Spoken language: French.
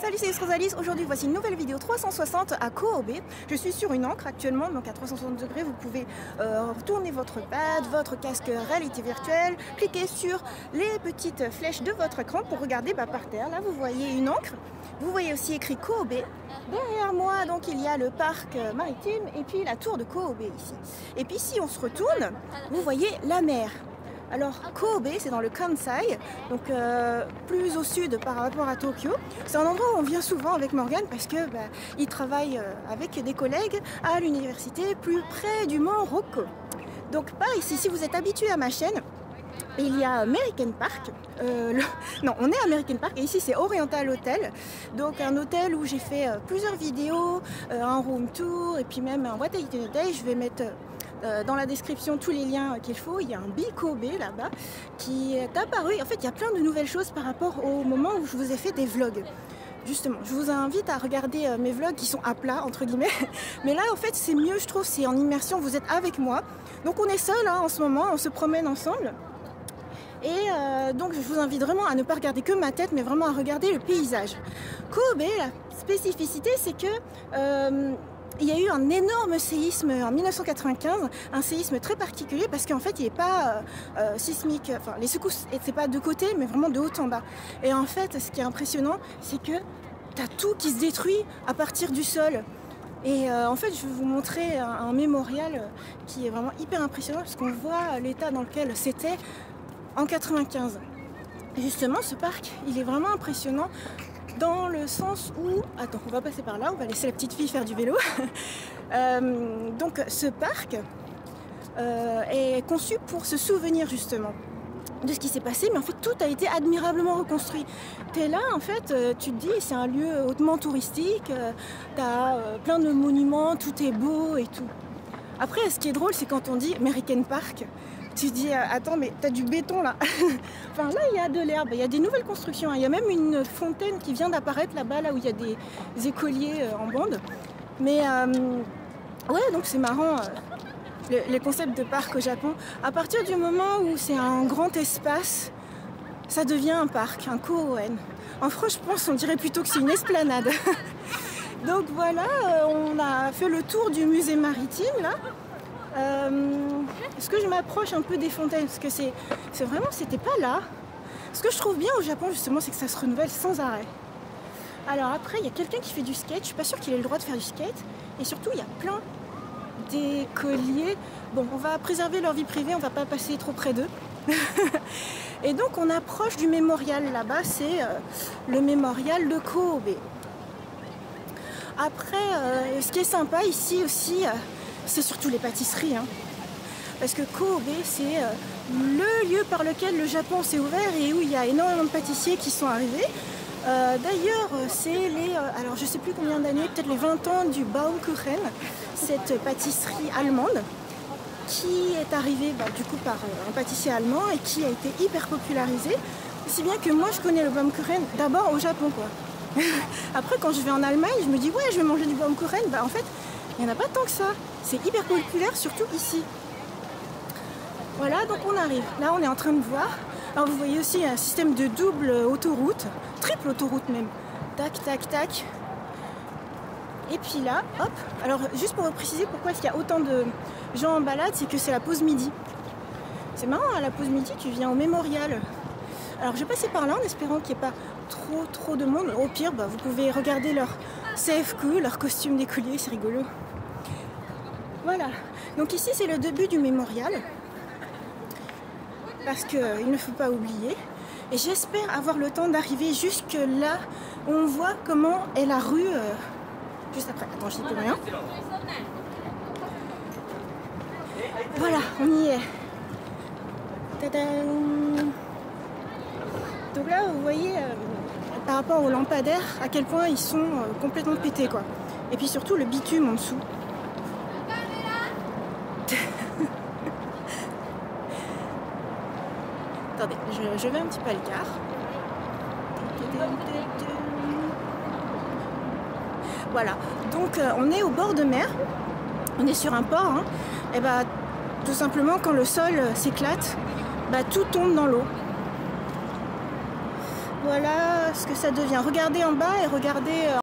Salut, c'est Rosalis. Aujourd'hui, voici une nouvelle vidéo 360 à Kobe. Je suis sur une ancre actuellement, donc à 360 degrés. Vous pouvez retourner votre pad, votre casque réalité virtuelle, cliquer sur les petites flèches de votre écran pour regarder par terre. Là, vous voyez une ancre. Vous voyez aussi écrit Kobe. Derrière moi, donc, il y a le parc maritime et puis la tour de Kobe ici. Et puis, si on se retourne, vous voyez la mer. Alors Kobe, c'est dans le Kansai, donc plus au sud par rapport à Tokyo. C'est un endroit où on vient souvent avec Morgan parce que il travaille avec des collègues à l'université plus près du mont Rokko. Donc par ici, si vous êtes habitué à ma chaîne, il y a American Park. Non, on est à American Park et ici c'est Oriental Hotel. Donc un hôtel où j'ai fait plusieurs vidéos, un room tour et puis même un What I Eat in a Day. Je vais mettre dans la description tous les liens qu'il faut. Il y a un Kobe là-bas qui est apparu. En fait, il y a plein de nouvelles choses par rapport au moment où je vous ai fait des vlogs. Justement, je vous invite à regarder mes vlogs qui sont à plat, entre guillemets. Mais là, en fait, c'est mieux, je trouve, c'est en immersion, vous êtes avec moi. Donc on est seul en ce moment, on se promène ensemble. Et donc je vous invite vraiment à ne pas regarder que ma tête, mais vraiment à regarder le paysage. Kobe, la spécificité, c'est que il y a eu un énorme séisme en 1995, un séisme très particulier parce qu'en fait il n'est pas sismique, enfin les secousses n'étaient pas de côté mais vraiment de haut en bas. Et en fait ce qui est impressionnant c'est que tu as tout qui se détruit à partir du sol. Et en fait je vais vous montrer un mémorial qui est vraiment hyper impressionnant parce qu'on voit l'état dans lequel c'était en 95. Et justement ce parc il est vraiment impressionnant. Dans le sens où... Attends, on va passer par là, on va laisser la petite fille faire du vélo. Donc ce parc est conçu pour se souvenir justement de ce qui s'est passé, mais en fait tout a été admirablement reconstruit. Tu es là, en fait, tu te dis c'est un lieu hautement touristique, tu as plein de monuments, tout est beau et tout. Après, ce qui est drôle, c'est quand on dit American Park, tu te dis, attends, mais t'as du béton là. Enfin là, il y a de l'herbe, il y a des nouvelles constructions. Il y a même une fontaine qui vient d'apparaître là-bas, là où il y a des écoliers en bande. Mais ouais, donc c'est marrant, les concepts de parc au Japon. À partir du moment où c'est un grand espace, ça devient un parc, un koen. En France, je pense, on dirait plutôt que c'est une esplanade. Donc voilà, on a fait le tour du musée maritime là. Est-ce que je m'approche un peu des fontaines parce que c'est vraiment, c'était pas là. Ce que je trouve bien au Japon justement, c'est que ça se renouvelle sans arrêt. Alors après, il y a quelqu'un qui fait du skate. Je suis pas sûre qu'il ait le droit de faire du skate. Et surtout, il y a plein d'écoliers. Bon, on va préserver leur vie privée, on va pas passer trop près d'eux. Et donc on approche du mémorial là-bas, c'est le mémorial de Kobe. Après, ce qui est sympa ici aussi, c'est surtout les pâtisseries. Parce que Kobe, c'est le lieu par lequel le Japon s'est ouvert et où il y a énormément de pâtissiers qui sont arrivés. D'ailleurs, c'est les... alors, je ne sais plus combien d'années, peut-être les 20 ans du Baumkuchen, cette pâtisserie allemande, qui est arrivée du coup par un pâtissier allemand et qui a été hyper popularisée. Si bien que moi, je connais le Baumkuchen d'abord au Japon, quoi. Après, quand je vais en Allemagne, je me dis, ouais, je vais manger du Baumkuchen. En fait, il n'y en a pas tant que ça. C'est hyper populaire, surtout ici. Voilà, donc on arrive. Là, on est en train de voir. Alors, vous voyez aussi un système de double autoroute, triple autoroute même. Tac, tac, tac. Et puis là, hop. Alors, juste pour vous préciser pourquoi il y a autant de gens en balade, c'est que c'est la pause midi. C'est marrant, à la pause midi, tu viens au mémorial. Alors, je vais passer par là en espérant qu'il n'y ait pas trop de monde. Au pire, vous pouvez regarder leur CFQ, leur costume d'écolier, c'est rigolo. Voilà. Donc ici, c'est le début du mémorial. Parce qu'il ne faut pas oublier. Et j'espère avoir le temps d'arriver jusque là où on voit comment est la rue juste après. Attends, je dis plus rien. Voilà, on y est. Tadam! Donc là, vous voyez, par rapport aux lampadaires, à quel point ils sont complètement pétés, quoi. Et puis surtout, le bitume en dessous. Attendez, je vais un petit peu à l'écart. Voilà, donc on est au bord de mer. On est sur un port. Et tout simplement, quand le sol s'éclate, tout tombe dans l'eau. Voilà ce que ça devient. Regardez en bas et regardez